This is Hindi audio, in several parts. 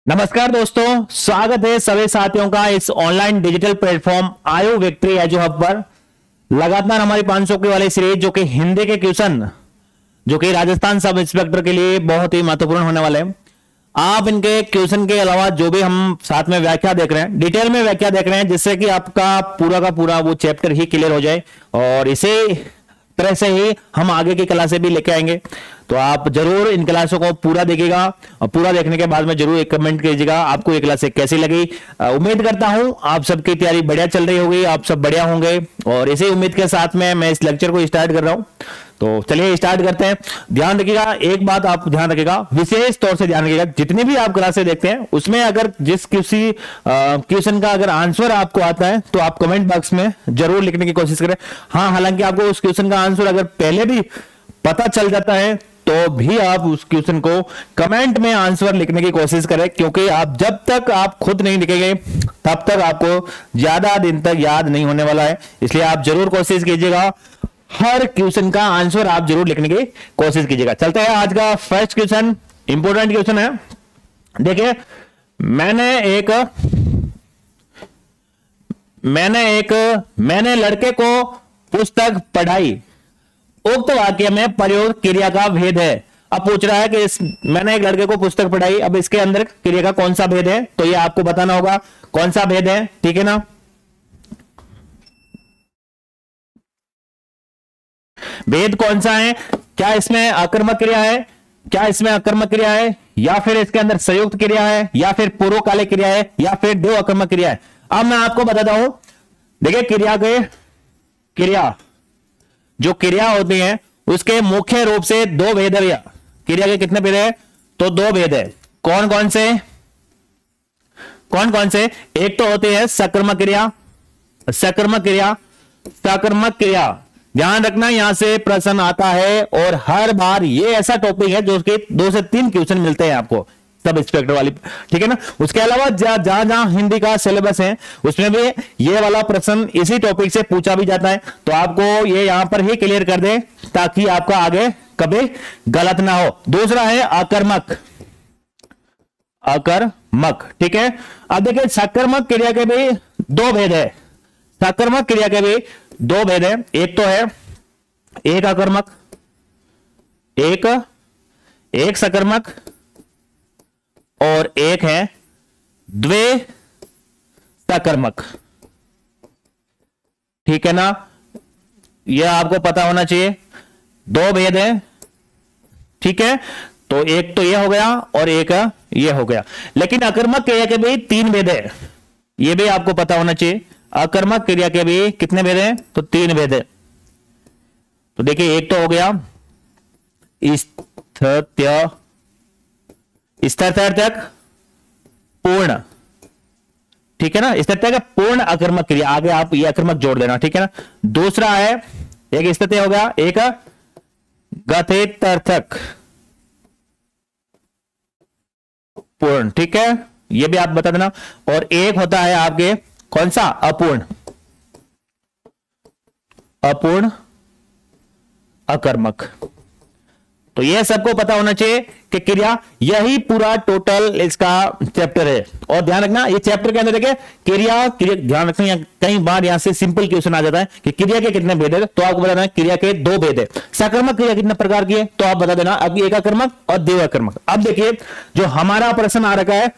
नमस्कार दोस्तों, स्वागत है सभी साथियों का इस ऑनलाइन डिजिटल प्लेटफॉर्म आयु विक्ट्री एजो हब पर। लगातार हमारी 500 की वाली सीरीज जो कि हिंदी के क्वेश्चन जो कि राजस्थान सब इंस्पेक्टर के लिए बहुत ही महत्वपूर्ण होने वाले हैं। आप इनके क्वेश्चन के अलावा जो भी हम साथ में व्याख्या देख रहे हैं, डिटेल में व्याख्या देख रहे हैं, जिससे कि आपका पूरा का पूरा वो चैप्टर ही क्लियर हो जाए और इसे तरह से ही हम आगे की क्लासें भी लेके आएंगे। तो आप जरूर इन क्लासों को पूरा देखिएगा और पूरा देखने के बाद में जरूर एक कमेंट कीजिएगा आपको ये क्लासें कैसी लगी। उम्मीद करता हूं आप सबकी तैयारी बढ़िया चल रही होगी, आप सब बढ़िया होंगे और इसी उम्मीद के साथ में मैं इस लेक्चर को स्टार्ट कर रहा हूं। तो चलिए स्टार्ट करते हैं। ध्यान रखिएगा, एक बात आप ध्यान रखिएगा, विशेष तौर से ध्यान रखिएगा, जितनी भी आप क्लासें देखते हैं उसमें अगर जिस किसी क्वेश्चन का अगर आंसर आपको आता है तो आप कमेंट बॉक्स में जरूर लिखने की कोशिश करें। हाँ, हालांकि आपको उस क्वेश्चन का आंसर अगर पहले भी पता चल जाता है तो भी आप उस क्वेश्चन को कमेंट में आंसर लिखने की कोशिश करें, क्योंकि आप जब तक आप खुद नहीं लिखेंगे तब तक आपको ज्यादा दिन तक याद नहीं होने वाला है। इसलिए आप जरूर कोशिश कीजिएगा, हर क्वेश्चन का आंसर आप जरूर लिखने की कोशिश कीजिएगा। चलते हैं, आज का फर्स्ट क्वेश्चन इंपॉर्टेंट क्वेश्चन है। देखिए, मैंने लड़के को पुस्तक पढ़ाई, उक्त वाक्य में प्रयोग क्रिया का भेद है। अब पूछ रहा है कि मैंने एक लड़के को पुस्तक पढ़ाई, अब इसके अंदर क्रिया का कौन सा भेद है, तो ये आपको बताना होगा कौन सा भेद है। ठीक है ना, भेद कौन सा है? क्या इसमें आकर्मक क्रिया है, क्या इसमें आकर्मक क्रिया है, या फिर इसके अंदर संयुक्त क्रिया है, या फिर पूर्वकालिक क्रिया है, या फिर दो आकर्मक क्रिया है। अब मैं आपको बताता हूं। देखिए, क्रिया जो क्रिया होती है उसके मुख्य रूप से दो भेद है भैया। क्रिया के कितने भेद है? तो दो भेद है। कौन कौन से? एक तो होती है सकर्मक क्रिया। ध्यान रखना, यहां से प्रश्न आता है और हर बार ये ऐसा टॉपिक है जो उसके 2 से 3 क्वेश्चन मिलते हैं आपको सब इंस्पेक्टर वाली। ठीक है ना, उसके अलावा जहां हिंदी का सिलेबस है उसमें भी ये वाला प्रश्न इसी टॉपिक से पूछा भी जाता है। तो आपको ये यहां पर ही क्लियर कर दे ताकि आपका आगे कभी गलत ना हो। दूसरा है आकर्मक। ठीक है, अब देखिए, सकर्मक क्रिया के भी दो भेद है। सकर्मक क्रिया के भी दो भेद है। एक तो है एक आकर्मक, एक सकर्मक, और एक है द्वे सकर्मक। ठीक है ना, यह आपको पता होना चाहिए। दो भेद है। ठीक है, तो एक तो यह हो गया और एक यह हो गया। लेकिन आकर्मक क्रिया के भी 3 भेद है, यह भी आपको पता होना चाहिए। आकर्मक क्रिया के भी कितने भेद हैं? तो 3 भेद है। तो देखिए, एक तो हो गया तक पूर्ण। ठीक है ना, स्थित्य का पूर्ण आकर्मक क्रिया, आगे आप ये आकर्मक जोड़ देना। ठीक है ना, दूसरा है एक स्थित्य हो गया, एक गथितार्थक पूर्ण। ठीक है, ये भी आप बता देना। और एक होता है आपके कौन सा? अपूर्ण अकर्मक। तो यह सबको पता होना चाहिए कि क्रिया, यही पूरा टोटल इसका चैप्टर है। और ध्यान रखना, ये चैप्टर के अंदर देखिए क्रिया ध्यान रखना, कई बार यहां से सिंपल क्वेश्चन आ जाता है कि क्रिया के कितने भेद है, तो आपको बताना है क्रिया के 2 भेद है। सकर्मक क्रिया कितने प्रकार की है, तो आप बता देना, अब एक आकर्मक और द्विआकर्मक। अब देखिए, जो हमारा प्रश्न आ रखा है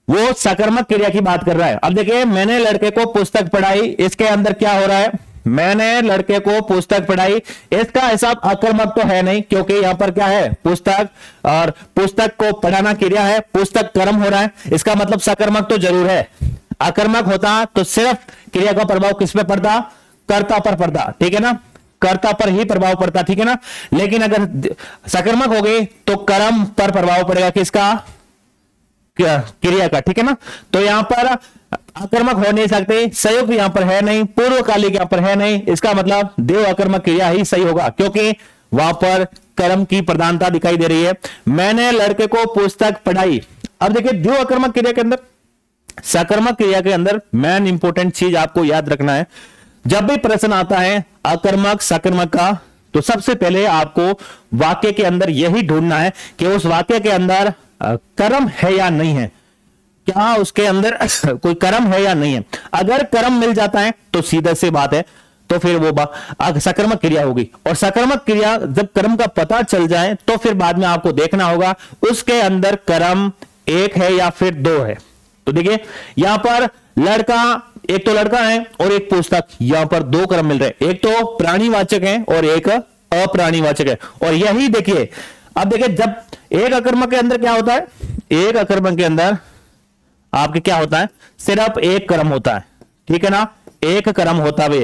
वो सकर्मक क्रिया की बात कर रहा है। अब देखिए, मैंने लड़के को पुस्तक पढ़ाई, इसके अंदर क्या हो रहा है? मैंने लड़के को पुस्तक पढ़ाई, इसका हिसाब आकर्मक तो है नहीं, क्योंकि यहां पर क्या है? पुस्तक, और पुस्तक को पढ़ाना क्रिया है, पुस्तक कर्म हो रहा है, इसका मतलब सकर्मक तो जरूर है। आकर्मक होता तो सिर्फ क्रिया का प्रभाव किस पे पड़ता? कर्ता पर पड़ता। ठीक है ना, कर्ता पर ही प्रभाव पड़ता। ठीक है ना, लेकिन अगर सकर्मक हो गई तो कर्म पर प्रभाव पड़ेगा, किसका? क्रिया का। ठीक है ना, तो यहां पर आकर्मक हो नहीं सकते, संयुक्त यहां पर है नहीं, पूर्वकालिक यहां पर है नहीं, इसका मतलब देव आकर्मक क्रिया ही सही होगा, क्योंकि वहां पर कर्म की प्रधानता दिखाई दे रही है। मैंने लड़के को पुस्तक पढ़ाई। अब देखिए, देव आकर्मक क्रिया के अंदर, सकर्मक क्रिया के अंदर मेन इंपॉर्टेंट चीज आपको याद रखना है, जब भी प्रश्न आता है आकर्मक सकर्मक का, तो सबसे पहले आपको वाक्य के अंदर यही ढूंढना है कि उस वाक्य के अंदर कर्म है या नहीं है, क्या उसके अंदर कोई कर्म है या नहीं है। अगर कर्म मिल जाता है तो सीधा सी बात है, तो फिर वो सकर्मक क्रिया होगी। और सकर्मक क्रिया जब कर्म का पता चल जाए तो फिर बाद में आपको देखना होगा उसके अंदर कर्म एक है या फिर दो है। तो देखिए यहां पर लड़का, एक तो लड़का है और एक पुस्तक, यहां पर दो कर्म मिल रहे हैं, एक तो प्राणीवाचक है और एक अप्राणीवाचक है। और यही देखिए, अब देखिए जब एक अकर्मक के अंदर क्या होता है, एक अकर्मक के अंदर आपके क्या होता है, सिर्फ एक कर्म होता है, ठीक है ना, एक कर्म होता है,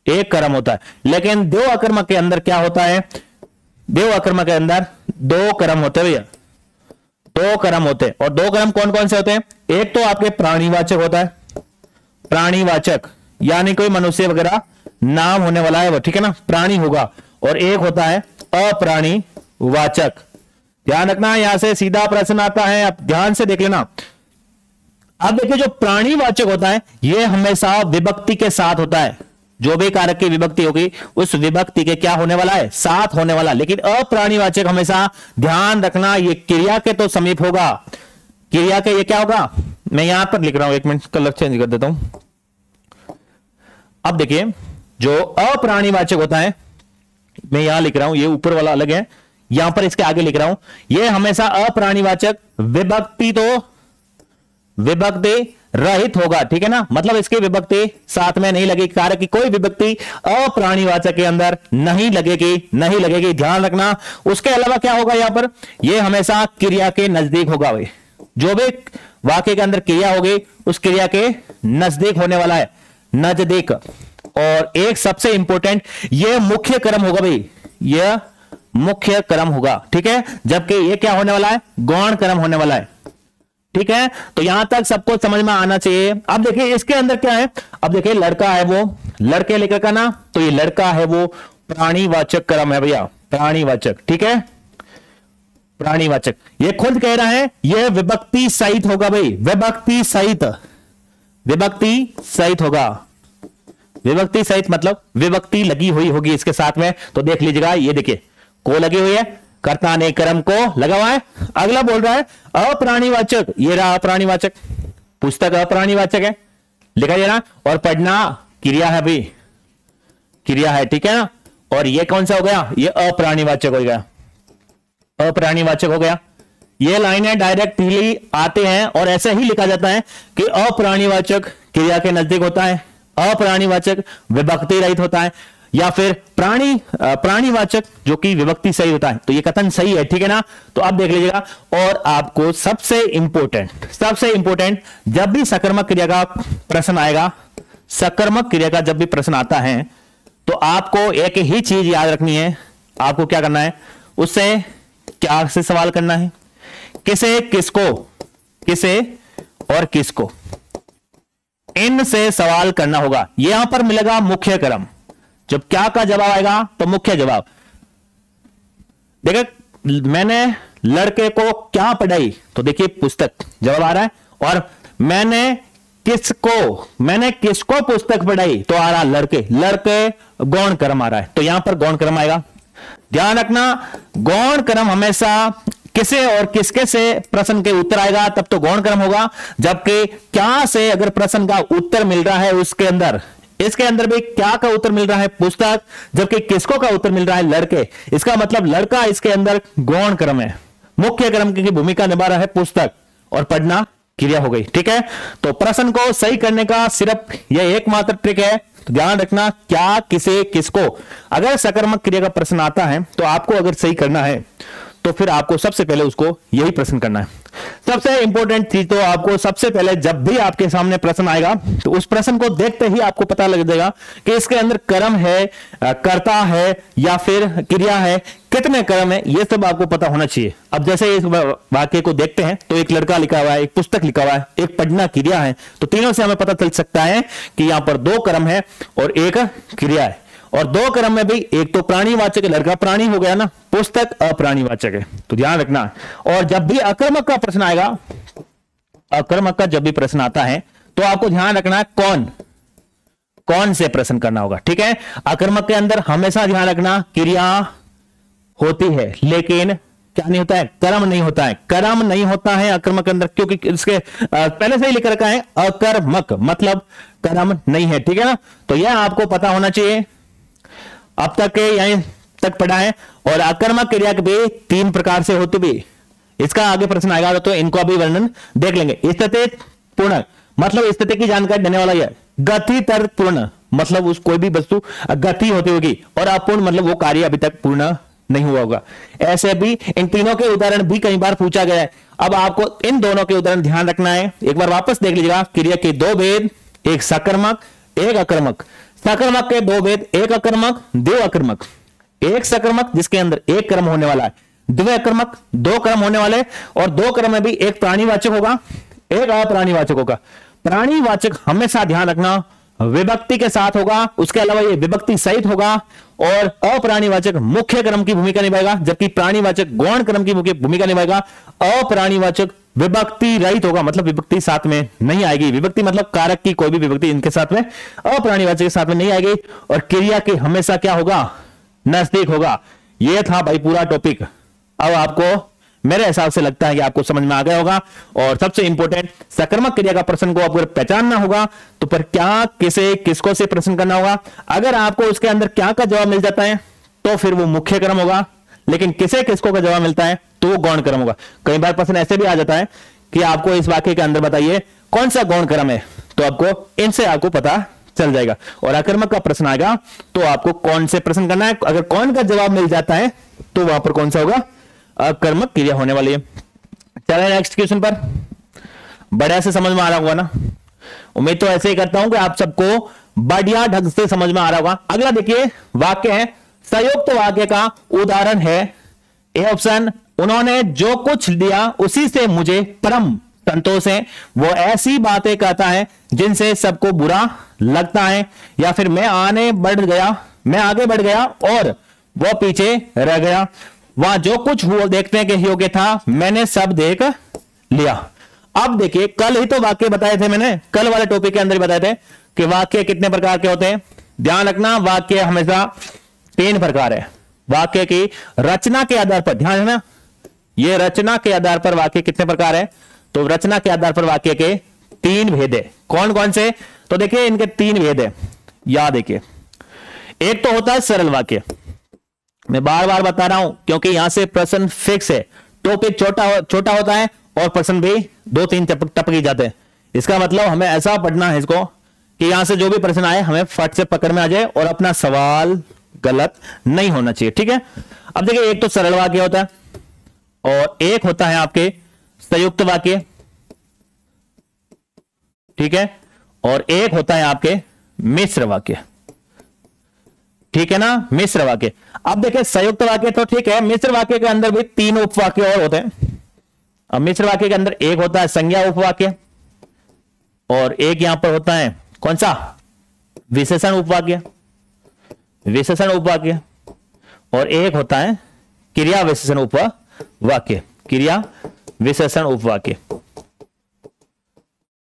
एक कर्म होता है। लेकिन दो अकर्मक के अंदर क्या होता है, दो अकर्मक के अंदर दो कर्म होते हैं भैया, दो कर्म होते हैं। और दो कर्म कौन कौन से होते हैं, एक तो आपके प्राणीवाचक होता है, प्राणीवाचक यानी कोई मनुष्य वगैरह नाम होने वाला है वो, ठीक है ना, प्राणी होगा। और एक होता है अप्राणीवाचक। ध्यान रखना, यहां से सीधा प्रश्न आता है, आप ध्यान से देख लेना। अब देखिए जो प्राणीवाचक होता है यह हमेशा विभक्ति के साथ होता है, जो भी कारक की विभक्ति होगी उस विभक्ति के क्या होने वाला है, साथ होने वाला। लेकिन अप्राणीवाचक हमेशा ध्यान रखना ये क्रिया के तो समीप होगा, क्रिया के ये क्या होगा, मैं यहां पर लिख रहा हूं, एक मिनट कलर चेंज कर देता हूं। अब देखिए जो अप्राणीवाचक होता है, मैं यहां लिख रहा हूं, ये ऊपर वाला अलग है, यहां पर इसके आगे लिख रहा हूं, ये हमेशा अप्राणीवाचक विभक्ति तो विभक्ति रहित होगा, ठीक है ना, मतलब इसकी विभक्ति साथ में नहीं लगेगी, कारक की कोई विभक्ति अप्राणीवाचक के अंदर नहीं लगेगी, नहीं लगेगी, ध्यान रखना। उसके अलावा क्या होगा यहां पर, यह हमेशा क्रिया के नजदीक होगा भाई, जो भी वाक्य के अंदर क्रिया होगी उस क्रिया के नजदीक होने वाला है, नजदीक। और एक सबसे इंपॉर्टेंट, यह मुख्य क्रम होगा भाई, यह मुख्य क्रम होगा, ठीक है, जबकि यह क्या होने वाला है, गौण क्रम होने वाला है, ठीक है। तो यहां तक सबको समझ में आना चाहिए। अब देखिए इसके अंदर क्या है, अब देखिए लड़का है वो, लड़के लेकर का ना, तो ये लड़का है वो प्राणीवाचक क्रम है भैया, प्राणीवाचक, ठीक है, प्राणीवाचक। ये खुद कह रहा है यह विभक्ति सहित होगा भाई, विभक्ति सहित, विभक्ति सहित होगा, विभक्ति सहित मतलब विभक्ति लगी हुई होगी इसके साथ में। तो देख लीजिएगा, ये देखिए को लगी हुई है, कर्ता ने कर्म को लगा हुआ है। अगला बोल रहा है अप्राणीवाचक, ये रहा अप्राणीवाचक, पुस्तक अप्राणीवाचक है, लिखा जा रहा, और पढ़ना क्रिया है भाई, क्रिया है, ठीक है ना। और ये कौन सा हो गया, ये अप्राणीवाचक हो गया, अप्राणीवाचक हो गया। ये लाइनें डायरेक्टली आते हैं और ऐसे ही लिखा जाता है कि अप्राणीवाचक क्रिया के नजदीक होता है, अप्राणीवाचक विभक्ति रहित होता है, या फिर प्राणीवाचक जो कि विभक्ति सही होता है। तो ये कथन सही है, ठीक है ना। तो आप देख लीजिएगा। और आपको सबसे इंपॉर्टेंट जब भी सकर्मक क्रिया का प्रश्न आएगा, सकर्मक क्रिया का जब भी प्रश्न आता है तो आपको एक ही चीज याद रखनी है, आपको क्या करना है, उससे क्या से सवाल करना है, किसे, किसको, किसे और किसको, इनसे सवाल करना होगा। यहां पर मिलेगा मुख्य क्रम, जब क्या का जवाब आएगा तो मुख्य जवाब। देखिए मैंने लड़के को क्या पढ़ाई, तो देखिए पुस्तक जवाब आ रहा है। और मैंने किसको पुस्तक पढ़ाई, तो आ रहा लड़के, लड़के गौण क्रम आ रहा है, तो यहां पर गौण क्रम आएगा। ध्यान रखना, गौण क्रम हमेशा किसे और किसके से प्रश्न के उत्तर आएगा तब तो गौण क्रम होगा, जबकि क्या से अगर प्रश्न का उत्तर मिल रहा है उसके अंदर, इसके अंदर भी क्या का उत्तर मिल रहा है, पुस्तक, जबकि किसको का उत्तर मिल रहा है, लड़के। इसका मतलब लड़का इसके अंदर गौण क्रम है, मुख्य क्रम की भूमिका निभा रहा है पुस्तक, और पढ़ना क्रिया हो गई, ठीक है। तो प्रश्न को सही करने का सिर्फ यह एकमात्र ट्रिक है, तो ध्यान रखना क्या, किसे, किसको। अगर सकर्मक क्रिया का प्रश्न आता है तो आपको अगर सही करना है तो फिर आपको सबसे पहले उसको यही प्रश्न करना है। सबसे इंपॉर्टेंट चीज तो आपको सबसे पहले जब भी आपके सामने प्रश्न आएगा तो उस प्रश्न को देखते ही आपको पता लग जाएगा कि इसके अंदर कर्म है, कर्ता है या फिर क्रिया है, कितने कर्म है, ये सब आपको पता होना चाहिए। अब जैसे इस वाक्य को देखते हैं तो एक लड़का लिखा हुआ है, एक पुस्तक लिखा हुआ है, एक पढ़ना क्रिया है, तो तीनों से हमें पता चल सकता है कि यहां पर दो कर्म है और एक क्रिया है। और दो क्रम में भी एक तो प्राणीवाचक है, लड़का प्राणी हो गया ना, पुस्तक अप्राणीवाचक है, तो ध्यान रखना। और जब भी अकर्मक का प्रश्न आएगा, अकर्मक का जब भी प्रश्न आता है तो आपको ध्यान रखना है कौन से प्रश्न करना होगा, ठीक है। अकर्मक के अंदर हमेशा ध्यान रखना क्रिया होती है लेकिन क्या नहीं होता है? कर्म नहीं होता है। कर्म नहीं होता है अकर्मक के अंदर, क्योंकि इसके पहले से ही लिख रखा है अकर्मक, मतलब कर्म नहीं है। ठीक है ना, तो यह आपको पता होना चाहिए। अब तक यहीं तक पढ़ा है। और अकर्मक क्रिया के भी 3 प्रकार से होती भी, इसका आगे प्रश्न आएगा तो इनको अभी वर्णन देख लेंगे। स्थिति पूर्ण मतलब स्थिति की जानकारी देने वाला यह। गति तर्क पूर्ण मतलब उस कोई भी वस्तु गति होती होगी, और अपूर्ण मतलब वो कार्य अभी तक पूर्ण नहीं हुआ होगा। ऐसे भी इन तीनों के उदाहरण भी कई बार पूछा गया है। अब आपको इन दोनों के उदाहरण ध्यान रखना है। एक बार वापस देख लीजिएगा। क्रिया के 2 भेद, एक सकर्मक एक अकर्मक। सकर्मक के 2 भेद, एक अकर्मक 2 अकर्मक। एक सकर्मक जिसके अंदर एक कर्म होने वाला है, 2 अकर्मक 2 कर्म होने वाले, और 2 कर्म में भी एक प्राणीवाचक होगा एक अप्राणीवाचक होगा। प्राणीवाचक हमेशा ध्यान रखना विभक्ति के साथ होगा, उसके अलावा ये विभक्ति सहित होगा, और अप्राणीवाचक मुख्य क्रम की भूमिका निभाएगा, जबकि प्राणीवाचक गौण क्रम की भूमिका निभाएगा। अप्राणीवाचक विभक्ति रहित होगा, मतलब विभक्ति साथ में नहीं आएगी। विभक्ति मतलब कारक की कोई भी विभक्ति इनके साथ में, अप्राणीवाचक के साथ में नहीं आएगी। और क्रिया के हमेशा क्या होगा? नजदीक होगा। यह था भाई पूरा टॉपिक। अब आपको मेरे हिसाब से लगता है कि आपको समझ में आ गया होगा। और सबसे इंपॉर्टेंट, सकर्मक क्रिया का प्रश्न को आपको पहचानना होगा, तो फिर क्या किसे किसको से प्रश्न करना होगा। अगर आपको उसके अंदर क्या का जवाब मिल जाता है तो फिर वो मुख्य क्रम होगा, लेकिन किसे किसको का जवाब मिलता है तो वो गौण क्रम होगा। कई बार प्रश्न ऐसे भी आ जाता है कि आपको इस वाक्य के अंदर बताइए कौन सा गौण क्रम है, तो आपको इनसे आपको पता चल जाएगा। और अकर्मक का प्रश्न आएगा तो आपको कौन से प्रश्न करना है। अगर कौन का जवाब मिल जाता है तो वहां पर कौन सा होगा? अकर्मक क्रिया होने वाली है। चलिए नेक्स्ट क्वेश्चन पर। बढ़िया से समझ में आ रहा होगा ना? उम्मीद तो ऐसे ही करता हूं कि आप सबको बढ़िया ढंग से समझ में आ रहा होगा। अगला देखिए वाक्य है, संयुक्त वाक्य का उदाहरण है ए ऑप्शन, उन्होंने जो कुछ दिया उसी से मुझे परम संतोष है। वो ऐसी बातें कहता है जिनसे सबको बुरा लगता है। या फिर मैं आगे बढ़ गया और वो पीछे रह गया। वहां जो कुछ हुआ देखने के योग्य था मैंने सब देख लिया। अब देखिए, कल ही तो वाक्य बताए थे मैंने, कल वाले टॉपिक के अंदर बताए थे कि वाक्य कितने प्रकार के होते हैं। ध्यान रखना, वाक्य हमेशा 3 प्रकार है। वाक्य की रचना के आधार पर ध्यान रखना, ये रचना के आधार पर वाक्य कितने प्रकार है। तो रचना के आधार पर वाक्य के 3 भेद है। कौन कौन से? तो देखिए इनके 3 भेद है। याद देखिए, एक तो होता है सरल वाक्य। मैं बार बार बता रहा हूं क्योंकि यहां से प्रश्न फिक्स है। टॉपिक छोटा होता है और प्रश्न भी 2-3 टपकी जाते हैं। इसका मतलब हमें ऐसा पढ़ना है इसको कि यहां से जो भी प्रश्न आए हमें फट से पकड़ में आ जाए और अपना सवाल गलत नहीं होना चाहिए। ठीक है, अब देखिए एक तो सरल वाक्य होता है और एक होता है आपके संयुक्त वाक्य। ठीक है, और एक होता है आपके मिश्र वाक्य। ठीक है ना, मिश्र वाक्य। अब देखिए संयुक्त वाक्य तो ठीक है, मिश्र वाक्य के अंदर भी 3 उपवाक्य और होते हैं। अब मिश्र वाक्य के अंदर एक होता है संज्ञा उपवाक्य और एक यहां पर होता है कौन सा? विशेषण उपवाक्य। विशेषण उपवाक्य और एक होता है क्रिया विशेषण उपवाक्य। क्रिया विशेषण उपवाक्य।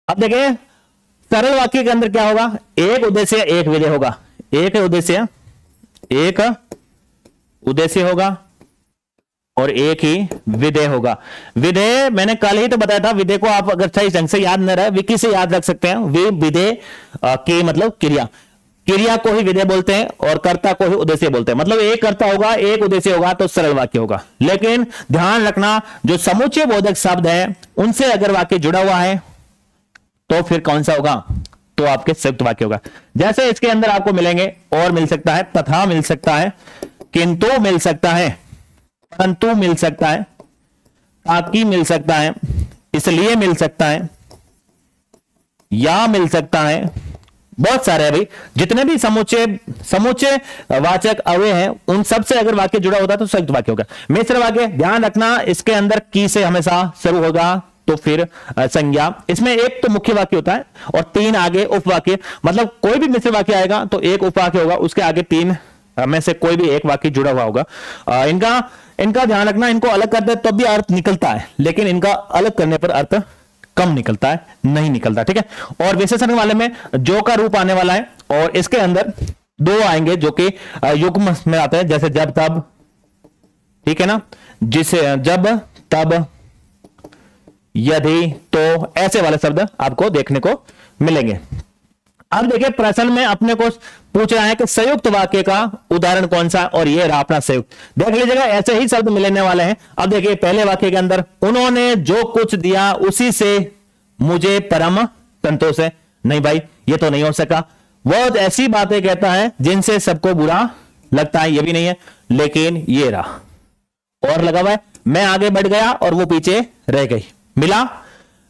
अब देखिए सरल वाक्य के अंदर क्या होगा? एक उद्देश्य एक विधेय होगा। एक उद्देश्य होगा और एक ही विधेय होगा। विधेय मैंने कल ही तो बताया था। विधेय को आप अगर सही ढंग से याद न रहे, विकी से याद रख सकते हैं। वे विधेय के मतलब क्रिया को ही विधेय बोलते हैं और कर्ता को ही उद्देश्य बोलते हैं। मतलब एक कर्ता होगा एक उद्देश्य होगा तो सरल वाक्य होगा। लेकिन ध्यान रखना, जो समुच्चय बोधक शब्द है उनसे अगर वाक्य जुड़ा हुआ है तो फिर कौन सा होगा? तो आपके संयुक्त वाक्य होगा। जैसे इसके अंदर आपको मिलेंगे और मिल सकता है, तथा मिल सकता है, किंतु मिल सकता है, परंतु मिल सकता है, ताकि मिल सकता है, इसलिए मिल सकता है, या मिल सकता है। बहुत सारे अभी जितने भी समुच्चय वाचक अव्यय हैं उन सब से अगर वाक्य जुड़ा होता है तो संयुक्त वाक्य होगा। मिश्र वाक्य ध्यान रखना, इसके अंदर की से हमेशा शुरू होगा तो फिर संज्ञा। इसमें एक तो मुख्य वाक्य होता है और 3 आगे उपवाक्य। मतलब कोई भी मिश्र वाक्य आएगा तो एक उपवाक्य होगा, उसके आगे 3 में से कोई भी एक वाक्य जुड़ा हुआ होगा। इनका ध्यान रखना, इनको अलग करते हैं तब भी अर्थ निकलता है, लेकिन इनका अलग करने पर अर्थ कम निकलता है, नहीं निकलता। ठीक है, और विशेषण वाले में जो का रूप आने वाला है और इसके अंदर 2 आएंगे जो कि युग्म में आते हैं, जैसे जब तब। ठीक है ना, जिसे जब तब यदि तो ऐसे वाले शब्द आपको देखने को मिलेंगे। अब देखिए प्रश्न में अपने को पूछ रहा है कि संयुक्त वाक्य का उदाहरण कौन सा, और ये रहा अपना संयुक्त। देख लीजिएगा ऐसे ही शब्द मिलने वाले हैं। अब देखिए पहले वाक्य के अंदर उन्होंने जो कुछ दिया उसी से मुझे परम संतोष है। नहीं भाई ये तो नहीं हो सका। वो ऐसी बातें कहता है जिनसे सबको बुरा लगता है, ये भी नहीं है। लेकिन ये रहा और लगा हुआ है, मैं आगे बढ़ गया और वो पीछे रह गई, मिला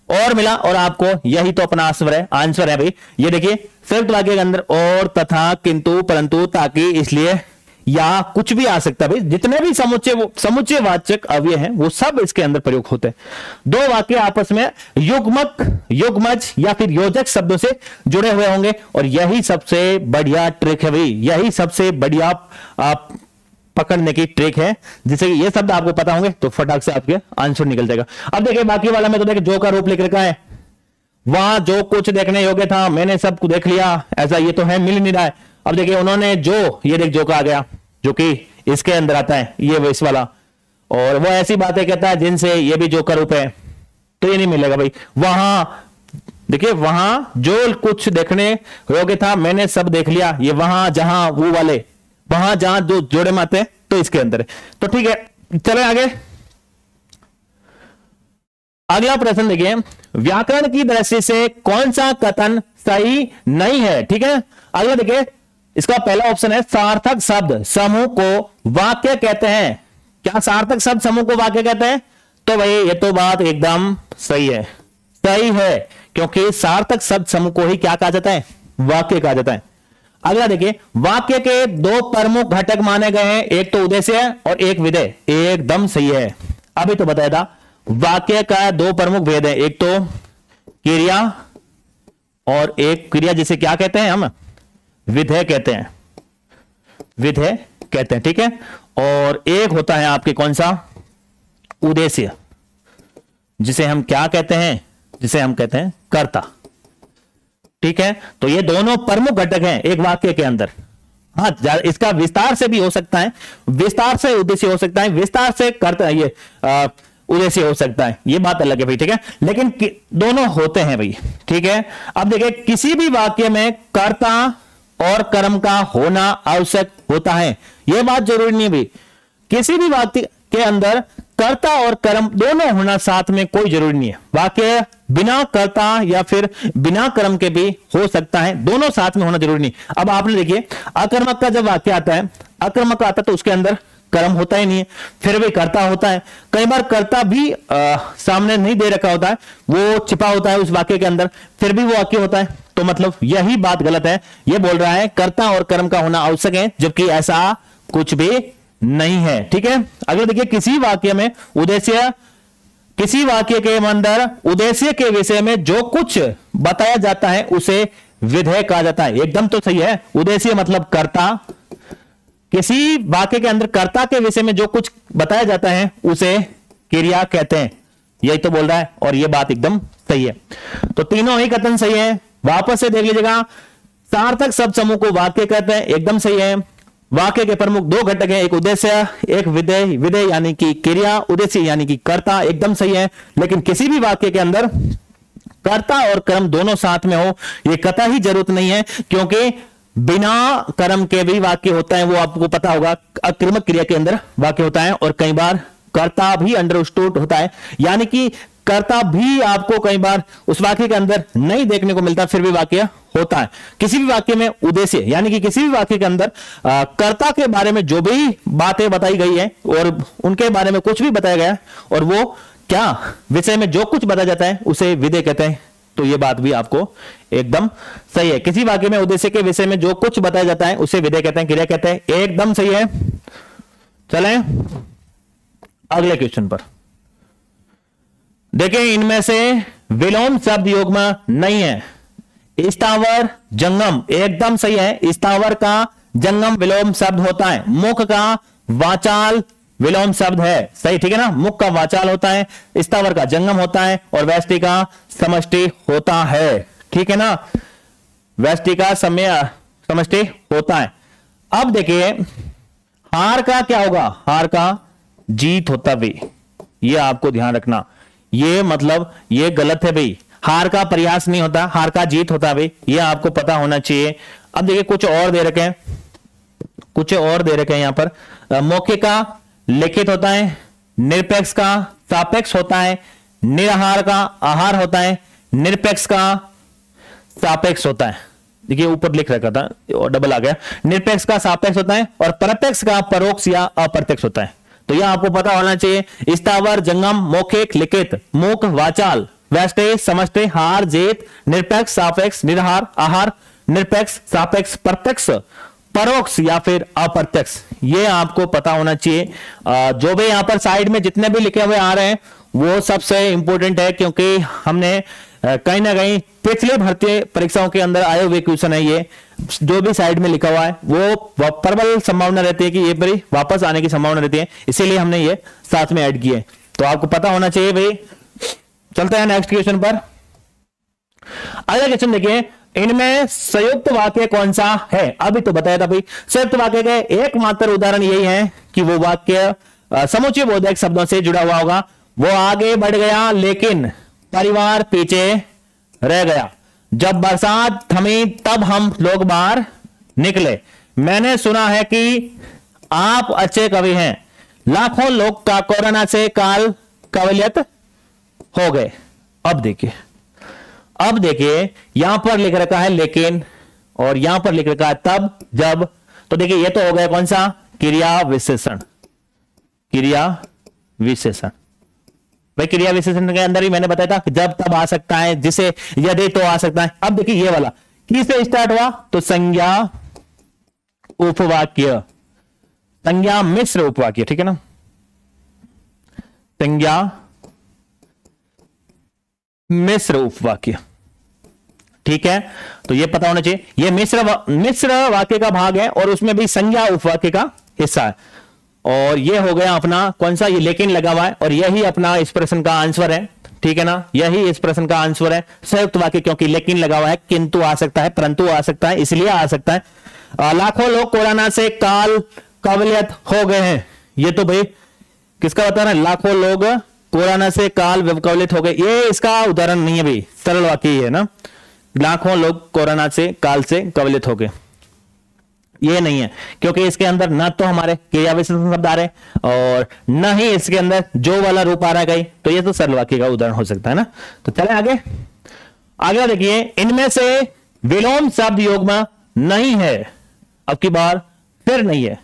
और मिला, और आपको यही तो अपना आंसर है भाई। ये देखिए संयुक्त वाक्य के अंदर और, तथा, किंतु, परंतु, ताकि, इसलिए, या कुछ भी आ सकता है भाई। जितने भी समुच्चय वाचक अव्यय हैं वो सब इसके अंदर प्रयोग होते हैं। दो वाक्य आपस में युग्मक, युग्मज या फिर योजक शब्दों से जुड़े हुए होंगे, और यही सबसे बढ़िया ट्रिक है भाई, यही सबसे बढ़िया आप पकड़ने की ट्रिक है। जिससे ये शब्द आपको पता होंगे तो फटाक से आपके आंसर निकल जाएगा। अब देखिए बाकी वाला में तो देखिए जो का रूप लिख रखा है, वहां जो कुछ देखने योग्य था मैंने सब कुछ देख लिया, ऐसा ये तो है, मिल नहीं रहा है। अब देखिए उन्होंने जो, ये देख जो का आ गया जो कि इसके अंदर आता है, ये वो इस वाला, और वो ऐसी बातें कहता है जिनसे, ये भी जो का रूप है, तो ये नहीं मिलेगा भाई। वहां देखिए वहां जो कुछ देखने योग्य था मैंने सब देख लिया, ये वहां जहां वो वाले, वहां जहां जो जोड़े में आते हैं तो इसके अंदर है। तो ठीक है चले आगे। अगला प्रश्न देखिए, व्याकरण की दृष्टि से कौन सा कथन सही नहीं है। ठीक है अगला देखिए, इसका पहला ऑप्शन है सार्थक शब्द समूह को वाक्य कहते हैं। क्या सार्थक शब्द समूह को वाक्य कहते हैं? तो भाई ये तो बात एकदम सही है, सही है, क्योंकि सार्थक शब्द समूह को ही क्या कहा जाता है? वाक्य कहा जाता है। अगला देखिए, वाक्य के दो प्रमुख घटक माने गए हैं, एक तो उद्देश्य और एक विधेय। एकदम सही है, अभी तो बताया था। वाक्य का दो प्रमुख भेद है, एक तो क्रिया और एक क्रिया जिसे क्या कहते हैं हम? विधेय कहते हैं, विधेय कहते हैं। ठीक है, और एक होता है आपके कौन सा? उद्देश्य, जिसे हम क्या कहते हैं? जिसे हम कहते हैं कर्ता। ठीक है, तो ये दोनों प्रमुख घटक हैं एक वाक्य के अंदर। हाँ, इसका विस्तार से भी हो सकता है, विस्तार से उद्देश्य हो सकता है, विस्तार से कर्ता ये उद्देश्य हो सकता है, ये बात अलग है भाई। ठीक है, लेकिन दोनों होते हैं भाई। ठीक है, अब देखिए किसी भी वाक्य में कर्ता और कर्म का होना आवश्यक होता है, यह बात जरूरी नहीं भाई। किसी भी वाक्य के अंदर कर्ता और कर्म दोनों होना साथ में कोई जरूरी नहीं है। वाक्य बिना कर्ता या फिर बिना कर्म के भी हो सकता है, दोनों साथ में होना जरूरी नहीं। अब आपने देखिए अकर्मक का जब वाक्य आता है, अकर्मक आता है तो उसके अंदर कर्म होता ही नहीं है, फिर भी कर्ता होता है। कई बार कर्ता भी सामने नहीं दे रखा होता है, वो छिपा होता है उस वाक्य के अंदर, फिर भी वो वाक्य होता है। तो मतलब यही बात गलत है। ये बोल रहा है कर्ता और कर्म का होना आवश्यक है, जबकि ऐसा कुछ भी नहीं है। ठीक है, अगर देखिए किसी वाक्य में उद्देश्य, किसी वाक्य के अंदर उद्देश्य के विषय में जो कुछ बताया जाता है उसे विधेय कहा जाता है। एकदम तो सही है, उद्देश्य मतलब कर्ता, किसी वाक्य के अंदर कर्ता के विषय में जो कुछ बताया जाता है उसे क्रिया कहते हैं, यही तो बोल रहा है, और यह बात एकदम सही है। तो तीनों ही कथन सही है। वापस से देख लीजिएगा, सार्थक शब्द समूह को वाक्य कहते हैं, एकदम सही है। वाक्य के प्रमुख दो घटक हैं, एक उद्देश्य एक विधेय, विधेय यानी कि क्रिया, उद्देश्य यानी कि कर्ता, एकदम सही है। लेकिन किसी भी वाक्य के अंदर कर्ता और कर्म दोनों साथ में हो, यह कतई जरूरत नहीं है, क्योंकि बिना कर्म के भी वाक्य होता है, वो आपको पता होगा। अकर्मक क्रिया के अंदर वाक्य होता है, और कई बार कर्ता भी अंडरस्टूड होता है, यानी कि कर्ता भी आपको कई बार उस वाक्य के अंदर नहीं देखने को मिलता, फिर भी वाक्य होता है। किसी भी वाक्य में उद्देश्य यानी कि किसी भी वाक्य के अंदर कर्ता के बारे में जो भी बातें बताई गई है और उनके बारे में कुछ भी बताया गया, और वो क्या विषय में जो कुछ बताया जाता है उसे विधेय कहते हैं। तो ये बात भी आपको एकदम सही है। किसी वाक्य में उद्देश्य के विषय में जो कुछ बताया जाता है उसे विधेय कहते हैं, क्रिया कहते हैं, एकदम सही है। चलें अगले क्वेश्चन पर। देखिए इनमें से विलोम शब्द योग में नहीं है। स्थावर जंगम, एकदम सही है। स्थावर का जंगम विलोम शब्द होता है। मुख का वाचाल विलोम शब्द है, सही, ठीक है ना। मुख का वाचाल होता है, स्थावर का जंगम होता है, और व्यष्टि का समष्टि होता है, ठीक है ना। व्यष्टि का समष्टि होता है। अब देखिए हार का क्या होगा? हार का जीत होता वे, ये आपको ध्यान रखना, ये मतलब ये गलत है भाई, हार का प्रयास नहीं होता, हार का जीत होता भाई, ये आपको पता होना चाहिए। अब देखिए कुछ और दे रखे हैं, कुछ और दे रखे हैं यहां पर। मौके का लिखित होता है, निरपेक्ष का सापेक्ष होता है, निराहार का आहार होता है, निरपेक्ष का सापेक्ष होता है। देखिए ऊपर लिख रखा था और डबल आ गया। निरपेक्ष का सापेक्ष होता है और प्रत्यक्ष का परोक्ष या अप्रत्यक्ष होता है। तो यह आपको पता होना चाहिए। स्थावर, जंगम, मौखिक, लिखित, मूक, वाचाल, व्यष्टि, समष्टि, हार, जीत, निरपेक्ष, सापेक्ष, निराहार, आहार, निरपेक्ष, सापेक्ष, प्रत्यक्ष, परोक्ष या फिर अप्रत्यक्ष, ये आपको पता होना चाहिए। जो भी यहां पर साइड में जितने भी लिखे हुए आ रहे हैं वो सबसे इंपॉर्टेंट है, क्योंकि हमने कहीं ना कहीं पिछले भर्ती परीक्षाओं के अंदर आए हुए क्वेश्चन है। ये जो भी साइड में लिखा हुआ है वो प्रबल संभावना रहती है कि ये भाई वापस आने की संभावना रहती है, इसीलिए हमने ये साथ में ऐड किए। तो आपको पता होना चाहिए भाई। चलते हैं नेक्स्ट क्वेश्चन पर। अगला क्वेश्चन देखिए, इनमें संयुक्त वाक्य कौन सा है? अभी तो बताया था भाई, संयुक्त वाक्य के एकमात्र उदाहरण यही है कि वो वाक्य समुच्चय बोधक शब्दों से जुड़ा हुआ होगा। वो आगे बढ़ गया लेकिन परिवार पीछे रह गया। जब बरसात थमी तब हम लोग बाहर निकले। मैंने सुना है कि आप अच्छे कवि हैं। लाखों लोग का कोरोना से काल कवलियत हो गए। अब देखिए यहां पर लिख रखा है लेकिन, और यहां पर लिख रखा है तब, जब। तो देखिए ये तो हो गया कौन सा? क्रिया विशेषण। क्रिया विशेषण भाई, क्रिया विशेषण के अंदर ही मैंने बताया था कि जब तब आ सकता है, जिसे यदि तो आ सकता है। अब देखिए ये वाला किससे स्टार्ट हुआ? तो संज्ञा उपवाक्य, संज्ञा मिश्र उपवाक्य, ठीक है ना, संज्ञा मिश्र उपवाक्य, ठीक है। तो ये पता होना चाहिए, ये मिश्र वाक्य का भाग है और उसमें भी संज्ञा उपवाक्य का हिस्सा है। और ये हो गया अपना कौन सा? ये लेकिन लगा हुआ है और यही अपना इस प्रश्न का आंसर है, ठीक है ना, यही इस प्रश्न का आंसर है संयुक्त वाक्य, क्योंकि लेकिन लगा हुआ है, किंतु आ सकता है, परंतु आ सकता है, इसलिए आ सकता है। लाखों लोग कोरोना से काल कवलियत हो गए हैं। ये तो भाई किसका बता रहा है? लाखों लोग कोरोना से काल कवलित हो गए, ये इसका उदाहरण नहीं है भाई, सरल वाक्य ही है ना। लाखों लोग कोरोना से काल से कवलित हो गए, ये नहीं है, क्योंकि इसके अंदर न तो हमारे क्रिया विशेषण शब्द आ रहे और न ही इसके अंदर जो वाला रूप आ रहा है कहीं, तो ये तो सरल वाक्य का उदाहरण हो सकता है ना। तो चले आगे देखिए, इनमें से विलोम शब्द योग में नहीं है। अब की बार फिर नहीं है।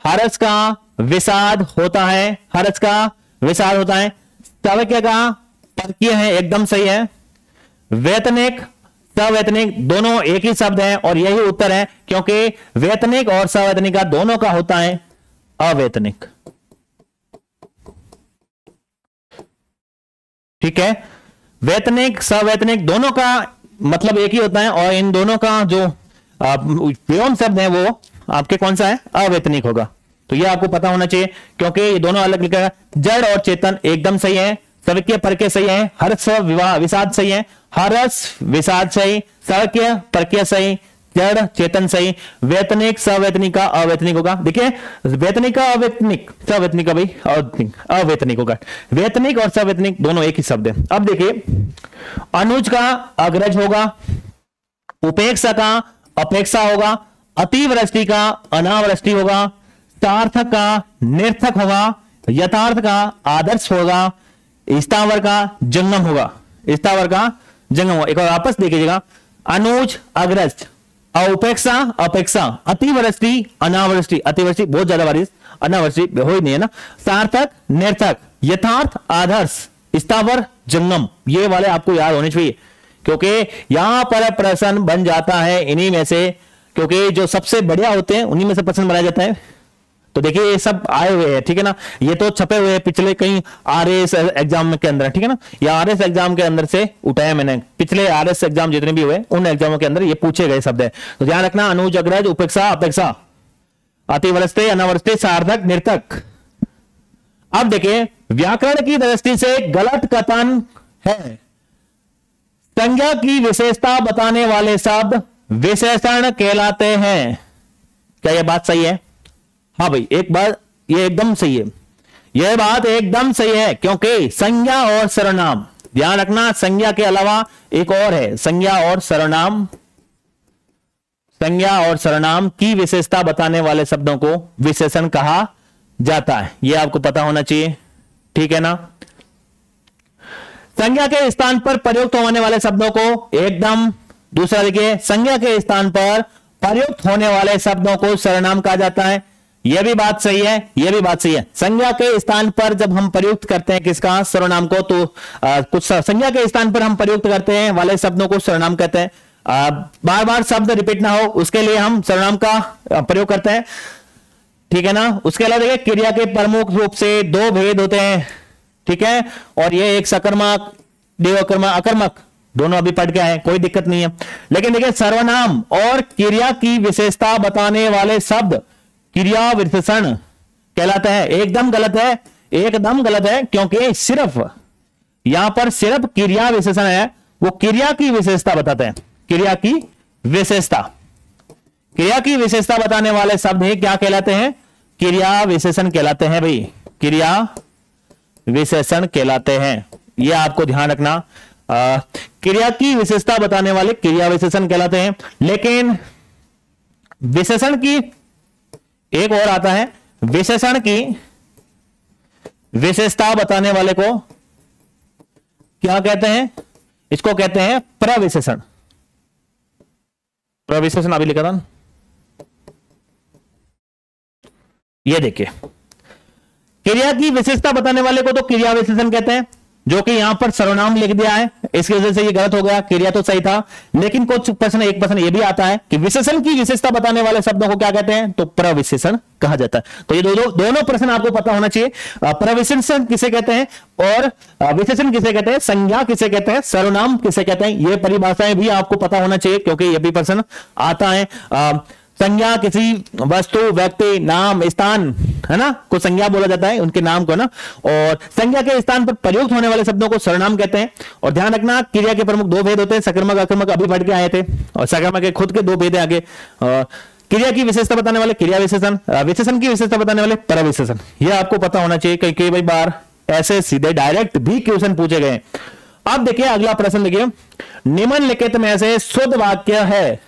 हर्ष का विषाद होता है, हर्ष का विषाद होता है। सवक्य का परकीय है, एकदम सही है। वेतनिक सवैतनिक दोनों एक ही शब्द है और यही उत्तर है, क्योंकि वेतनिक और सवैतनिक का दोनों का होता है अवेतनिक, ठीक है। वेतनिक सवैतनिक दोनों का मतलब एक ही होता है और इन दोनों का जो विलोम शब्द है वो आपके कौन सा है? अवेतनिक होगा। तो ये आपको पता होना चाहिए, क्योंकि ये दोनों अलग लिखा। जड़ और चेतन एकदम सही है, सवक्य परकीय सही है, हर्ष विषाद सही है, हर्ष विषाद सही, सवक्य परकीय सही, जड़ चेतन सही। वेतनिक सवैतनिक का अवैतनिक होगा। देखिए वेतनिक का अवैतनिक, सवैतनिक का भाई अवैतनिक होगा। वेतनिक और सवैतनिक दोनों एक ही शब्द है। अब देखिए, अनुज का अग्रज होगा, उपेक्षा का अपेक्षा होगा, अतिवृष्टि का अनावृष्टि होगा, सार्थक का निर्थक होगा, यथार्थ का आदर्श होगा, स्थावर का जंगम होगा, स्थावर का जंगम होगा। एक बार वापस देखिएगा, अनुज अग्रज, उपेक्षा अपेक्षा, अतिवृष्टि अनावृष्टि, अतिवृष्टि बहुत ज्यादा बारिश, अनावृष्टि हो ही नहीं है ना, सार्थक निर्थक, यथार्थ आदर्श, स्थावर जंगम, ये वाले आपको याद होने चाहिए, क्योंकि यहां पर प्रश्न बन जाता है इन्हीं में से, क्योंकि जो सबसे बढ़िया होते हैं उन्हीं में से प्रश्न बनाया जाता है। तो देखिए ये सब आए हुए हैं, ठीक है ना, ये तो छपे हुए हैं पिछले कहीं आरएस एग्जाम के अंदर, ठीक है ना, या आरएस एग्जाम के अंदर से उठाया मैंने, पिछले आरएस एग्जाम जितने भी हुए उन एग्जामों के अंदर ये पूछे गए शब्द है। तो ध्यान रखना, अनुज अग्रज, उपेक्षा अपेक्षा, अतिवृष्टि अनावृष्टि, सार्थक निर्थक। अब देखिए, व्याकरण की दृष्टि से गलत कथन है, संज्ञा की विशेषता बताने वाले शब्द विशेषण कहलाते हैं। क्या यह बात सही है? हाँ भाई, एक बार ये एकदम सही है, यह बात एकदम सही है, क्योंकि संज्ञा और सर्वनाम, ध्यान रखना, संज्ञा के अलावा एक और है, संज्ञा और सर्वनाम, संज्ञा और सर्वनाम की विशेषता बताने वाले शब्दों को विशेषण कहा जाता है, यह आपको पता होना चाहिए, ठीक है ना। संज्ञा के स्थान पर प्रयुक्त होने वाले शब्दों को एकदम, दूसरा देखिए, संज्ञा के स्थान पर प्रयुक्त होने वाले शब्दों को सर्वनाम कहा जाता है, यह भी बात सही है, यह भी बात सही है। संज्ञा के स्थान पर जब हम प्रयुक्त करते हैं किसका, सर्वनाम को, तो कुछ संज्ञा के स्थान पर हम प्रयुक्त करते हैं वाले शब्दों को सर्वनाम कहते हैं। बार बार शब्द रिपीट ना हो उसके लिए हम सर्वनाम का प्रयोग करते हैं, ठीक है ना। उसके अलावा देखिए, क्रिया के प्रमुख रूप से दो भेद होते हैं, ठीक है, और ये एक सकर्मक, देवकर्मक, अकर्मक, दोनों अभी पढ़ के आए, कोई दिक्कत नहीं है। लेकिन देखिए, सर्वनाम और क्रिया की विशेषता बताने वाले शब्द क्रिया विशेषण कहलाते हैं। एकदम गलत है, एकदम गलत है, क्योंकि सिर्फ यहां पर सिर्फ क्रिया विशेषण है, वो क्रिया की विशेषता बताते हैं, क्रिया की विशेषता, क्रिया की विशेषता बताने वाले शब्द है क्या कहलाते हैं, क्रिया विशेषण कहलाते हैं भाई, क्रिया विशेषण कहलाते हैं, यह आपको ध्यान रखना। क्रिया की विशेषता बताने वाले क्रिया विशेषण कहलाते हैं। लेकिन विशेषण की एक और आता है, विशेषण की विशेषता बताने वाले को क्या कहते हैं, इसको कहते हैं प्रविशेषण। प्रविशेषण अभी लिखा था ना, ये देखिए, क्रिया की विशेषता बताने वाले को तो क्रिया विशेषण कहते हैं, जो कि यहां पर सर्वनाम लिख दिया है, इसकी वजह से ये गलत हो गया, क्रिया तो सही था। लेकिन कुछ प्रश्न, एक प्रश्न ये भी आता है कि विशेषण की विशेषता बताने वाले शब्दों को क्या कहते हैं, तो प्रविशेषण कहा जाता है। तो ये दोनों प्रश्न आपको पता होना चाहिए, प्रविशेषण किसे कहते हैं और विशेषण किसे कहते हैं, संज्ञा किसे कहते हैं, सर्वनाम किसे कहते हैं, ये परिभाषाएं भी आपको पता होना चाहिए, क्योंकि ये भी प्रश्न आता है। संज्ञा किसी वस्तु, व्यक्ति, नाम, स्थान, है ना, को संज्ञा बोला जाता है, उनके नाम को ना, और संज्ञा के स्थान पर प्रयुक्त होने वाले शब्दों को सर्वनाम कहते हैं। और ध्यान रखना, क्रिया के प्रमुख दो भेद होते हैं, सकर्मक, अकर्मक, अभी पढ़ के आए थे, और सकर्मक के खुद के दो भेद है आगे। क्रिया की विशेषता बताने वाले क्रिया विशेषण, विशेषण की विशेषता बताने वाले प्रविशेषण, यह आपको पता होना चाहिए, कई कई बार ऐसे सीधे डायरेक्ट भी क्वेश्चन पूछे गए। अब देखिए अगला प्रश्न, देखिए, निम्नलिखित में से शुद्ध वाक्य है,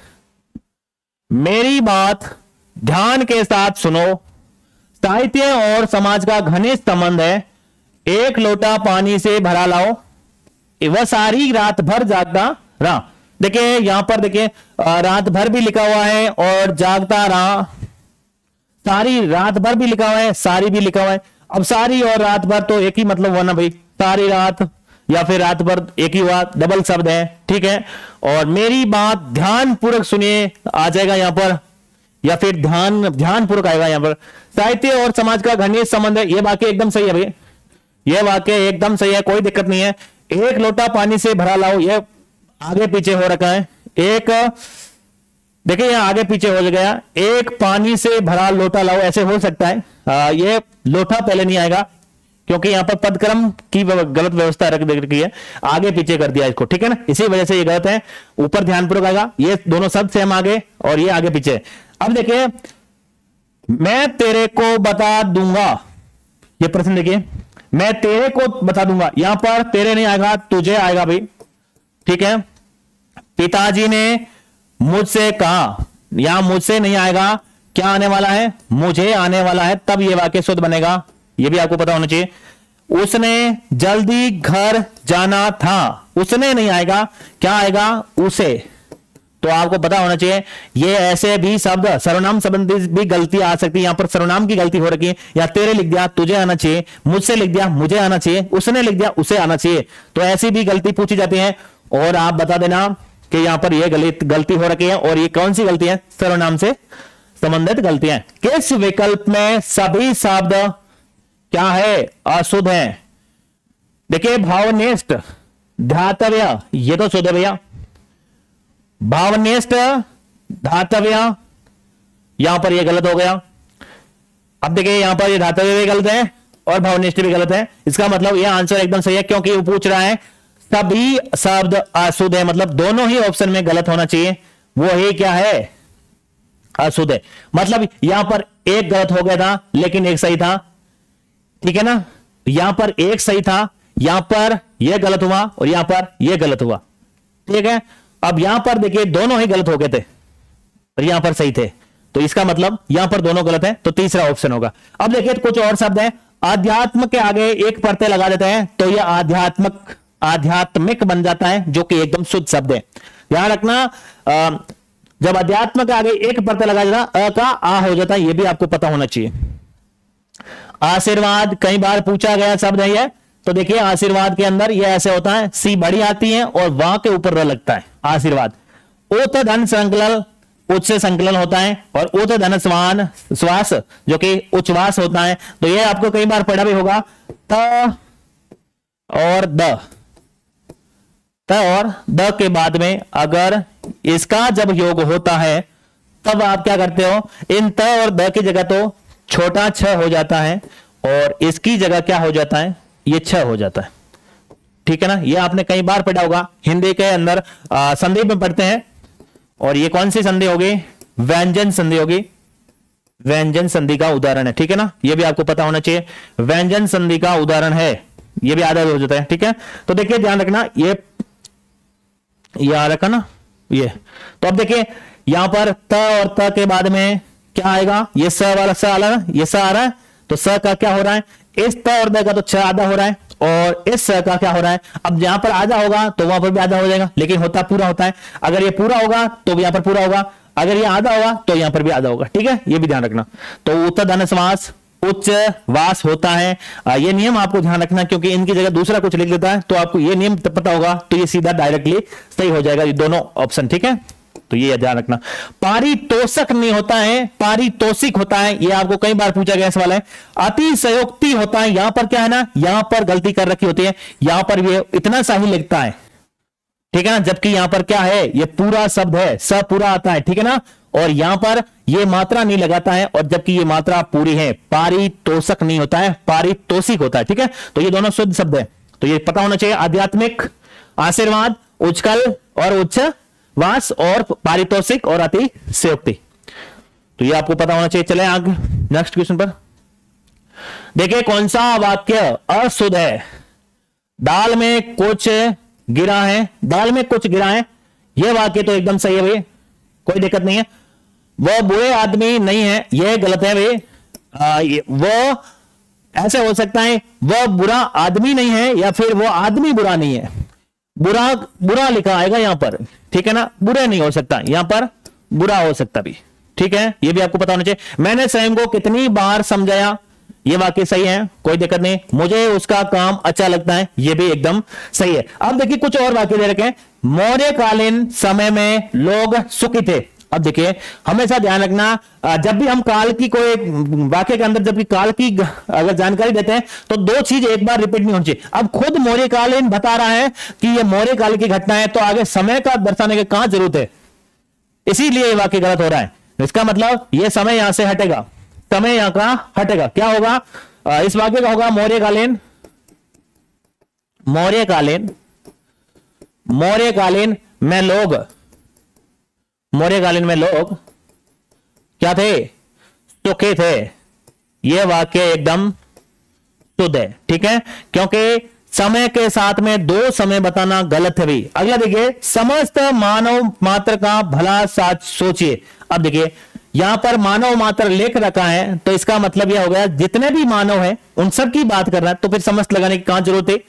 मेरी बात ध्यान के साथ सुनो, साहित्य और समाज का घनिष्ठ संबंध है, एक लोटा पानी से भरा लाओ, वह सारी रात भर जागता रहा। देखिए यहां पर देखिए, रात भर भी लिखा हुआ है और जागता रहा, सारी रात भर भी लिखा हुआ है, सारी भी लिखा हुआ है। अब सारी और रात भर तो एक ही मतलब हुआ ना भाई, सारी रात या फिर रात भर एक ही हुआ, डबल शब्द है, ठीक है। और मेरी बात ध्यान पूर्वक सुनिए आ जाएगा यहां पर, या फिर ध्यान पूर्वक आएगा यहां पर। साहित्य और समाज का घनिष्ठ संबंध है, यह वाक्य एकदम सही है भाई, यह वाक्य एकदम सही है, कोई दिक्कत नहीं है। एक लोटा पानी से भरा लाओ, यह आगे पीछे हो रखा है, एक देखिए यहां आगे पीछे हो गया, एक पानी से भरा लोटा लाओ, ऐसे हो सकता है। यह लोटा पहले नहीं आएगा, क्योंकि यहां पर पदक्रम की गलत व्यवस्था रख रखी है, आगे पीछे कर दिया इसको, ठीक है ना, इसी वजह से ये गलत है। ऊपर ध्यानपूर्वक आएगा, ये दोनों शब्द सेम आगे और ये आगे पीछे। अब देखिए, मैं तेरे को बता दूंगा, ये प्रश्न देखिए, मैं तेरे को बता दूंगा, यहां पर तेरे नहीं आएगा, तुझे आएगा भाई, ठीक है। पिताजी ने मुझसे कहा, यहां मुझसे नहीं आएगा, क्या आने वाला है, मुझे आने वाला है, तब ये वाक्य शुद्ध बनेगा, ये भी आपको पता होना चाहिए। उसने जल्दी घर जाना था, उसने नहीं आएगा, क्या आएगा, उसे, तो आपको पता होना चाहिए। ये ऐसे भी शब्द सर्वनाम संबंधी भी गलती आ सकती है, यहां पर सर्वनाम की गलती हो रखी है, या तेरे लिख दिया तुझे आना चाहिए, मुझसे लिख दिया मुझे आना चाहिए, उसने लिख दिया उसे आना चाहिए, तो ऐसी भी गलती पूछी जाती है। और आप बता देना कि यहां पर यह गलती हो रखी है, और ये कौन सी गलती है, सर्वनाम से संबंधित गलतियां। किस विकल्प में सभी शब्द क्या है, अशुद्ध है। देखिए भावनिष्ठ, धातव्य, ये तो शुद्ध है भैया, भावनिष्ठ, धातव्य, यहां पर ये गलत हो गया। अब देखिए यहां पर ये धातव्य भी गलत है और भावनिष्ठ भी गलत है, इसका मतलब ये आंसर एकदम सही है, क्योंकि वो पूछ रहा है सभी शब्द अशुद्ध है, मतलब दोनों ही ऑप्शन में गलत होना चाहिए, वो ही क्या है, अशुद्ध है। मतलब यहां पर एक गलत हो गया था लेकिन एक सही था, ठीक है ना। यहां पर एक सही था, यहां पर यह गलत हुआ और यहां पर यह गलत हुआ, ठीक है। अब यहां पर देखिए दोनों ही गलत हो गए थे और यहां पर सही थे, तो इसका मतलब यहां पर दोनों गलत है, तो तीसरा ऑप्शन होगा। अब देखिए कुछ और शब्द है, आध्यात्म के आगे एक परते लगा देते हैं तो यह आध्यात्मिक बन जाता है, जो कि एकदम शुद्ध शब्द है। ध्यान रखना, जब अध्यात्म के आगे एक परते लगा देना अ का आ हो जाता है, यह भी आपको पता होना चाहिए। आशीर्वाद कई बार पूछा गया शब्द है यह, तो देखिए आशीर्वाद के अंदर यह ऐसे होता है, सी बड़ी आती है और वहां के ऊपर र लगता है आशीर्वाद। उत धन संकलन, उच्च से संकलन होता है, और उत धन स्वान श्वास जो कि उच्छ्वास होता है, तो यह आपको कई बार पढ़ा भी होगा। त और द के बाद में अगर इसका जब योग होता है तब आप क्या करते हो, इन त और द की जगह तो छोटा छ हो जाता है और इसकी जगह क्या हो जाता है, ये छ हो जाता है, ठीक है ना। ये आपने कई बार पढ़ा होगा, हिंदी के अंदर संधि में पढ़ते हैं। और ये कौन सी संधि होगी, व्यंजन संधि होगी, व्यंजन संधि का उदाहरण है, ठीक है ना। ये भी आपको पता होना चाहिए, व्यंजन संधि का उदाहरण है, ये भी आधा हो जाता है, ठीक है। तो देखिए ध्यान रखना, ये आ रखा ना ये, तो अब देखिए यहां पर त और त के बाद में क्या आएगा, ये स वाला स आ रहा है, ये स आ रहा है, तो स का क्या हो रहा है, इस त और द का तो छ आधा हो रहा है और इस स का क्या हो रहा है, अब यहां पर आधा होगा तो वहां पर भी आधा हो जाएगा, लेकिन होता पूरा होता है। अगर ये पूरा होगा तो भी यहां पर पूरा होगा, अगर ये आधा होगा तो यहां पर भी आधा होगा, ठीक है। ये भी ध्यान रखना। तो उत्तर धन समास उच्च वास होता है, ये नियम आपको ध्यान रखना, क्योंकि इनकी जगह दूसरा कुछ लिख देता है तो आपको ये नियम पता होगा, तो ये सीधा डायरेक्टली सही हो जाएगा, ये दोनों ऑप्शन, ठीक है। तो ये ध्यान रखना। पारितोषक नहीं होता है, पारितोषिक होता है, ये आपको कई बार पूछा गया सवाल है। अतिशयोक्ति होता है, यहां पर क्या है ना, यहां पर गलती कर रखी होती है, यहां पर ये इतना सा ही लिखता है, ठीक है ना, जबकि यहां पर क्या है, ये पूरा शब्द है, सब पूरा आता है, ठीक है ना। और यहां पर ये मात्रा नहीं लगाता है, और जबकि ये मात्रा पूरी है। पारितोषक नहीं होता है, पारितोषिक होता है, ठीक है। तो ये दोनों शुद्ध शब्द है, तो ये पता होना चाहिए। आध्यात्मिक, आशीर्वाद, उच्चकल और उच्च वास, और पारितोषिक और अतिशयोक्ति, तो ये आपको पता होना चाहिए। चले आगे नेक्स्ट क्वेश्चन पर। देखिए कौन सा वाक्य अशुद्ध है, दाल में कुछ गिरा है, दाल में कुछ गिरा है, यह वाक्य तो एकदम सही है भाई, कोई दिक्कत नहीं है। वह बुरे आदमी नहीं है, यह गलत है भाई। वो ऐसे हो सकता है, वह बुरा आदमी नहीं है, या फिर वो आदमी बुरा नहीं है, बुरा लिखा आएगा यहां पर, ठीक है ना। बुरा नहीं हो सकता, यहां पर बुरा हो सकता भी, ठीक है। ये भी आपको पता होना चाहिए। मैंने स्वयं को कितनी बार समझाया, ये वाक्य सही है, कोई दिक्कत नहीं। मुझे उसका काम अच्छा लगता है, ये भी एकदम सही है। अब देखिए कुछ और वाक्य दे रखे हैं। मौर्यकालीन समय में लोग सुखी थे। अब देखिए हमेशा ध्यान रखना, जब भी हम काल की कोई वाक्य के अंदर जब भी काल की अगर जानकारी देते हैं तो दो चीज एक बार रिपीट नहीं होनी चाहिए। अब खुद मौर्यकालीन बता रहा है कि ये मौर्यकाल की घटना है, तो आगे समय का दर्शाने की कहां जरूरत है, इसीलिए ये वाक्य गलत हो रहा है। इसका मतलब ये समय यहां से हटेगा, समय यहां का हटेगा, क्या होगा, इस वाक्य का होगा मौर्यकालीन में लोग क्या थे, सुखी थे। यह वाक्य एकदम शुद्ध है, ठीक है, क्योंकि समय के साथ में दो समय बताना गलत है भी। अगला देखिए, समस्त मानव मात्र का भला साथ सोचिए। अब देखिए यहां पर मानव मात्र लेख रखा है, तो इसका मतलब यह हो गया जितने भी मानव हैं उन सब की बात कर रहा है, तो फिर समस्त लगाने की कहां जरूरत है,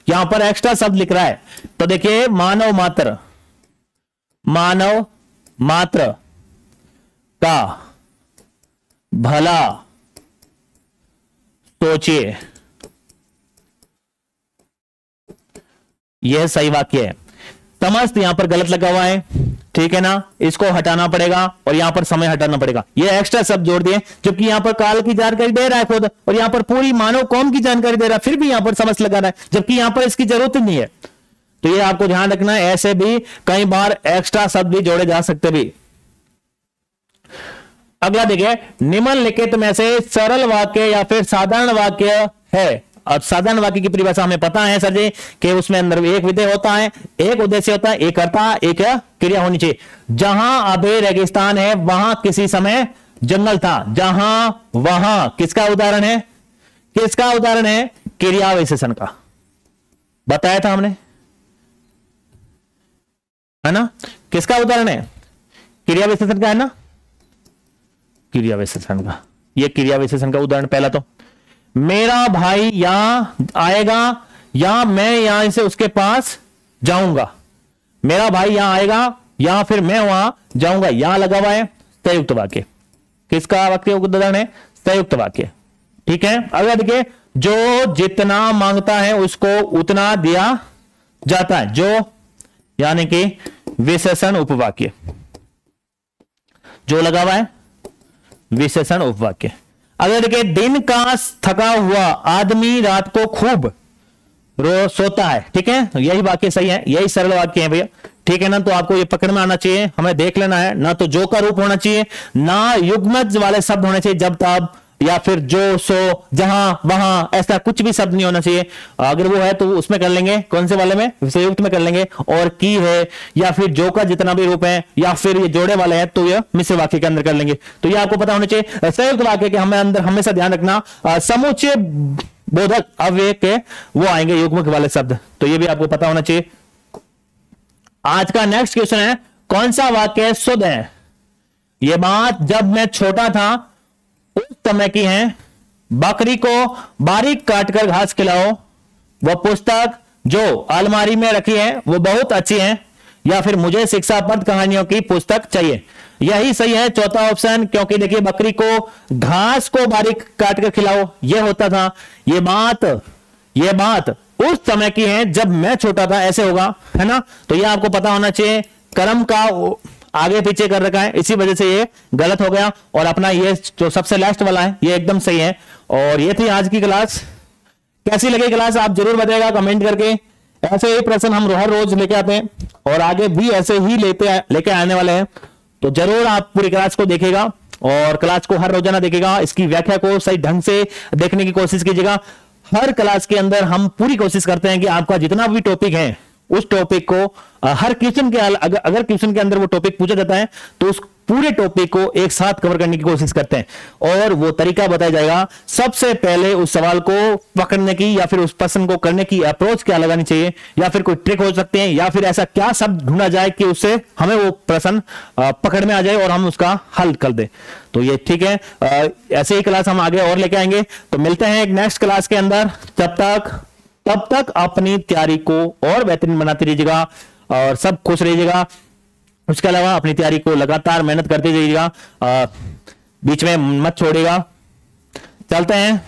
यहां पर एक्स्ट्रा शब्द लिख रहा है। तो देखिए मानव मात्र का भला सोचिए, यह सही वाक्य है। समस्त यहां पर गलत लगा हुआ है, ठीक है ना, इसको हटाना पड़ेगा और यहां पर समय हटाना पड़ेगा। यह एक्स्ट्रा शब्द जोड़ दिए, जबकि यहां पर काल की जानकारी दे रहा है खुद, और यहां पर पूरी मानव कौम की जानकारी दे रहा है, फिर भी यहां पर समस्त लगा रहा है, जबकि यहां पर इसकी जरूरत नहीं है। तो ये आपको ध्यान रखना है, ऐसे भी कई बार एक्स्ट्रा शब्द भी जोड़े जा सकते भी। अगला देखिए, निम्नलिखित में से सरल वाक्य या फिर साधारण वाक्य है। और साधारण वाक्य की परिभाषा हमें पता है सर जी कि उसमें अंदर एक विधेय होता है, एक उद्देश्य होता है, एक कर्ता, एक क्रिया होनी चाहिए। जहां अभी रेगिस्तान है वहां किसी समय जंगल था, जहां वहां किसका उदाहरण है? किसका उदाहरण है? क्रिया विशेषण का। बताया था हमने, है ना? किसका उदाहरण है? क्रिया विशेषण का, है ना? क्रिया विशेषण का। यह क्रिया विशेषण का उदाहरण पहला तो, मेरा भाई यहां आएगा या मैं यहां से उसके पास जाऊंगा। मेरा भाई यहां आएगा या फिर मैं वहां जाऊंगा, यहां लगा हुआ है संयुक्त वाक्य। किसका वाक्य उदाहरण है? संयुक्त वाक्य। ठीक है। अगर देखिए, जो जितना मांगता है उसको उतना दिया जाता है, जो यानी कि विशेषण उपवाक्य, जो लगा हुआ है विशेषण उपवाक्य। अगर देखिए, दिन का थका हुआ आदमी रात को खूब सोता है। ठीक है, यही वाक्य सही है, यही सरल वाक्य है भैया। ठीक है ना? तो आपको ये पकड़ में आना चाहिए, हमें देख लेना है ना। तो जो का रूप होना चाहिए, ना युग्मज वाले शब्द होने चाहिए, जब तब या फिर जो सो जहां वहां, ऐसा कुछ भी शब्द नहीं होना चाहिए। अगर वो है तो उसमें कर लेंगे, कौन से वाले में? संयुक्त में कर लेंगे। और की है या फिर जो का जितना भी रूप है या फिर ये जोड़े वाले हैं तो ये मिश्र वाक्य के अंदर कर लेंगे। तो ये आपको पता होना चाहिए। संयुक्त वाक्य के हमें अंदर हमेशा ध्यान रखना, समुच्चय बोधक अव्यय के वो आएंगे युग्मक वाले शब्द, तो ये भी आपको पता होना चाहिए। आज का नेक्स्ट क्वेश्चन है, कौन सा वाक्य शुद्ध है? ये बात जब मैं छोटा था उस समय की है। बकरी को बारीक काटकर घास खिलाओ। वह पुस्तक जो अलमारी में रखी है वो बहुत अच्छी है। या फिर मुझे शिक्षाप्रद कहानियों की पुस्तक चाहिए। यही सही है चौथा ऑप्शन, क्योंकि देखिए, बकरी को घास को बारीक काटकर खिलाओ, ये होता था। ये बात उस समय की है जब मैं छोटा था, ऐसे होगा, है ना? तो ये आपको पता होना चाहिए। कर्म का आगे पीछे कर रखा है, इसी वजह से ये गलत हो गया। और अपना ये जो सबसे लास्ट वाला है ये एकदम सही है। और ये थी आज की क्लास। कैसी लगी क्लास आप जरूर बताइएगा कमेंट करके। ऐसे ही प्रश्न हम हर रोज लेके आते हैं और आगे भी ऐसे ही लेके आने वाले हैं। तो जरूर आप पूरी क्लास को देखिएगा और क्लास को हर रोजाना देखिएगा। इसकी व्याख्या को सही ढंग से देखने की कोशिश कीजिएगा। हर क्लास के अंदर हम पूरी कोशिश करते हैं कि आपका जितना भी टॉपिक है उस टॉपिक को हर क्वेश्चन के अगर क्वेश्चन के अंदर वो टॉपिक पूछा जाता है तो उस पूरे टॉपिक को एक साथ कवर करने की कोशिश करते हैं। और वो तरीका बताया जाएगा। सबसे पहले उस सवाल को पकड़ने की या फिर उस प्रश्न को करने की अप्रोच क्या लगानी चाहिए, या फिर कोई ट्रिक हो सकते हैं, या फिर ऐसा क्या शब्द ढूंढा जाए कि उससे हमें वो प्रश्न पकड़ में आ जाए और हम उसका हल कर दें। तो ये ठीक है। ऐसे ही क्लास हम आगे और लेके आएंगे। तो मिलते हैं एक नेक्स्ट क्लास के अंदर। तब तक अपनी तैयारी को और बेहतरीन बनाते रहिएगा और सब खुश रहिएगा। उसके अलावा अपनी तैयारी को लगातार मेहनत करते रहिएगा, बीच में मत छोड़िएगा। चलते हैं।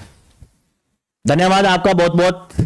धन्यवाद आपका बहुत बहुत।